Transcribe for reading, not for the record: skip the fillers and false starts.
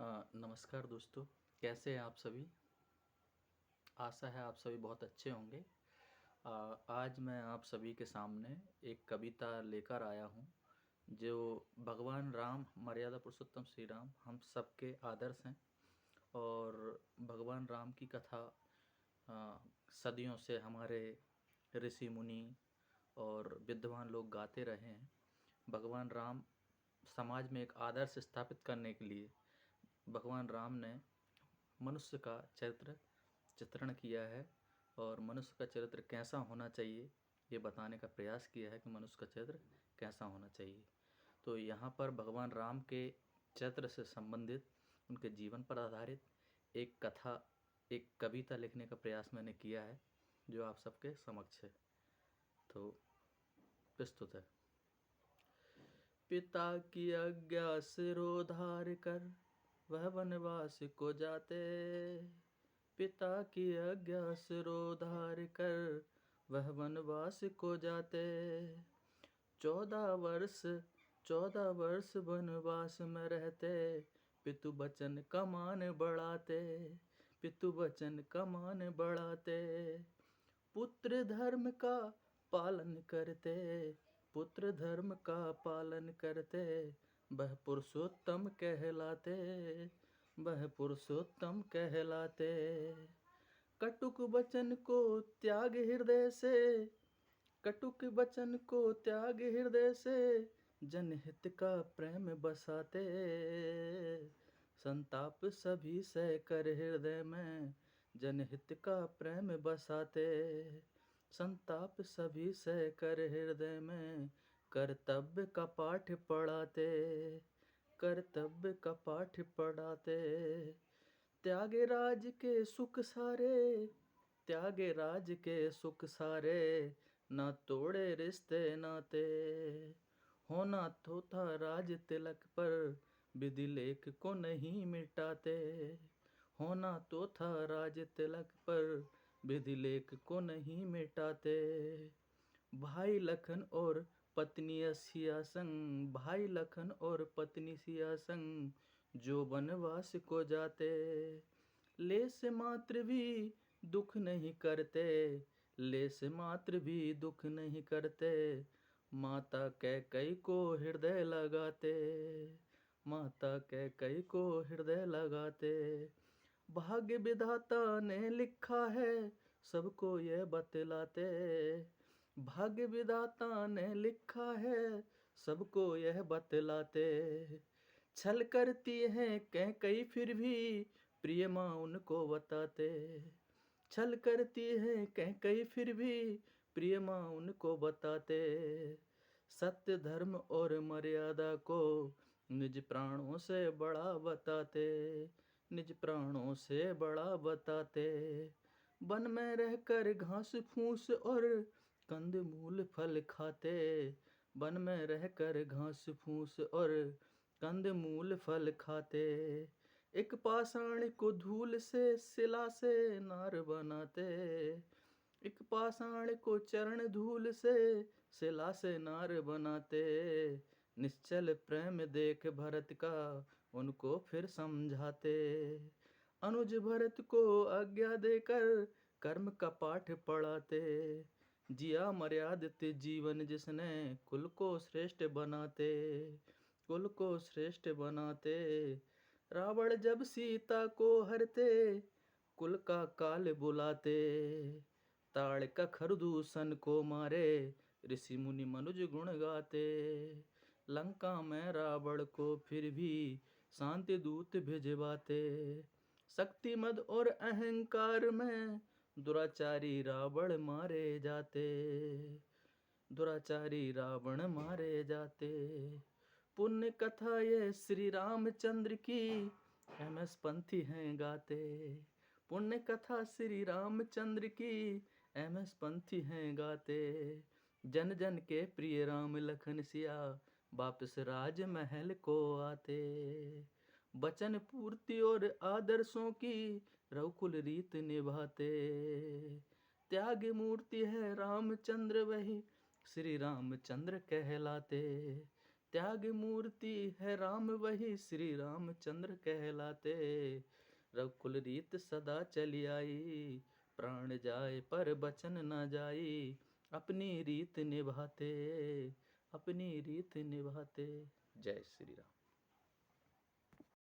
नमस्कार दोस्तों, कैसे हैं आप सभी? आशा है आप सभी बहुत अच्छे होंगे। आज मैं आप सभी के सामने एक कविता लेकर आया हूँ, जो भगवान राम, मर्यादा पुरुषोत्तम श्री राम हम सबके आदर्श हैं और भगवान राम की कथा सदियों से हमारे ऋषि मुनि और विद्वान लोग गाते रहे हैं। भगवान राम समाज में एक आदर्श स्थापित करने के लिए भगवान राम ने मनुष्य का चित्रण किया है और मनुष्य का चरित्र कैसा होना चाहिए ये बताने का प्रयास किया है कि मनुष्य का चरित्र कैसा होना चाहिए। तो यहाँ पर भगवान राम के चरित्र से संबंधित उनके जीवन पर आधारित एक कथा, एक कविता लिखने का प्रयास मैंने किया है, जो आप सबके समक्ष है। तो प्रस्तुत है। पिता की आज्ञा सिरोधार्य कर वह वनवास को जाते, पिता की आज्ञा सिरोधार्य कर वह वनवास को जाते। 14 वर्ष वनवास में रहते, पितु वचन का मान बढ़ाते, पितु वचन का मान बढ़ाते। पुत्र धर्म का पालन करते, पुत्र धर्म का पालन करते, वह पुरुषोत्तम कहलाते, वह पुरुषोत्तम कहलाते। कटुक वचन को त्याग हृदय से, कटुक वचन को त्याग हृदय से, जनहित का प्रेम बसाते। संताप सभी सह कर हृदय में, जनहित का प्रेम बसाते। संताप सभी सह कर हृदय में, कर्तव्य का पाठ पढ़ाते, कर्तव्य का पाठ पढ़ाते। त्यागे राज के सुख सारे, त्यागे राज के सुख सारे, ना तोड़े रिश्ते नाते। होना तो था राज तिलक पर, विधि लेख को नहीं मिटाते। होना तो था राज तिलक पर, विधि लेख को नहीं मिटाते। भाई लखन और पत्नी सिया संग, भाई लखन और पत्नी सिया संग, जो वनवास को जाते। लेस मात्र भी दुख नहीं करते, लेस मात्र भी दुख नहीं करते। माता कैकेयी को हृदय लगाते, माता कैकेयी को हृदय लगाते। भाग्य विधाता ने लिखा है, सबको यह बतलाते। भाग्य विधाता ने लिखा है, सबको यह बतलाते। छल करती हैं कैकेयी फिर भी, प्रिय माँ उनको बताते। छल करती हैं कैकेयी फिर भी, प्रिय माँ उनको बताते। सत्य धर्म और मर्यादा को निज प्राणों से बड़ा बताते, निज प्राणों से बड़ा बताते। वन में रहकर घास फूस और कंद मूल फल खाते, वन में रहकर घास फूस और कंद मूल फल खाते। एक पाषाण को धूल से शिला से नार बनाते, एक पाषाण को चरण धूल से शिला से नार बनाते। निश्चल प्रेम देख भरत का उनको फिर समझाते। अनुज भरत को आज्ञा देकर कर्म का पाठ पढ़ाते। जिया मर्यादित जीवन जिसने कुल को श्रेष्ठ बनाते, कुल को श्रेष्ठ बनाते। रावण जब सीता को हरते, कुल का काल बुलाते। ताड़ का खरदूषण को मारे, ऋषि मुनि मनुज गुण गाते। लंका में रावण को फिर भी शांति दूत भिजवाते। शक्ति मद और अहंकार में दुराचारी रावण मारे जाते, दुराचारी रावण मारे जाते। पुण्य कथा ये श्री रामचंद्र की, MS पंथी हैं गाते। पुण्य कथा श्री रामचंद्र की, MS पंथी हैं गाते। जन जन के प्रिय राम लखन सिया, वापस राजमहल को आते। वचन पूर्ति और आदर्शों की रघुकुल रीत निभाते। त्याग मूर्ति है रामचंद्र वही, श्री रामचंद्र कहलाते। त्याग मूर्ति है राम वही श्री रामचंद्र कहलाते। रघुकुल रीत सदा चली आई, प्राण जाए पर बचन न जाई। अपनी रीत निभाते, अपनी रीत निभाते। जय श्री राम।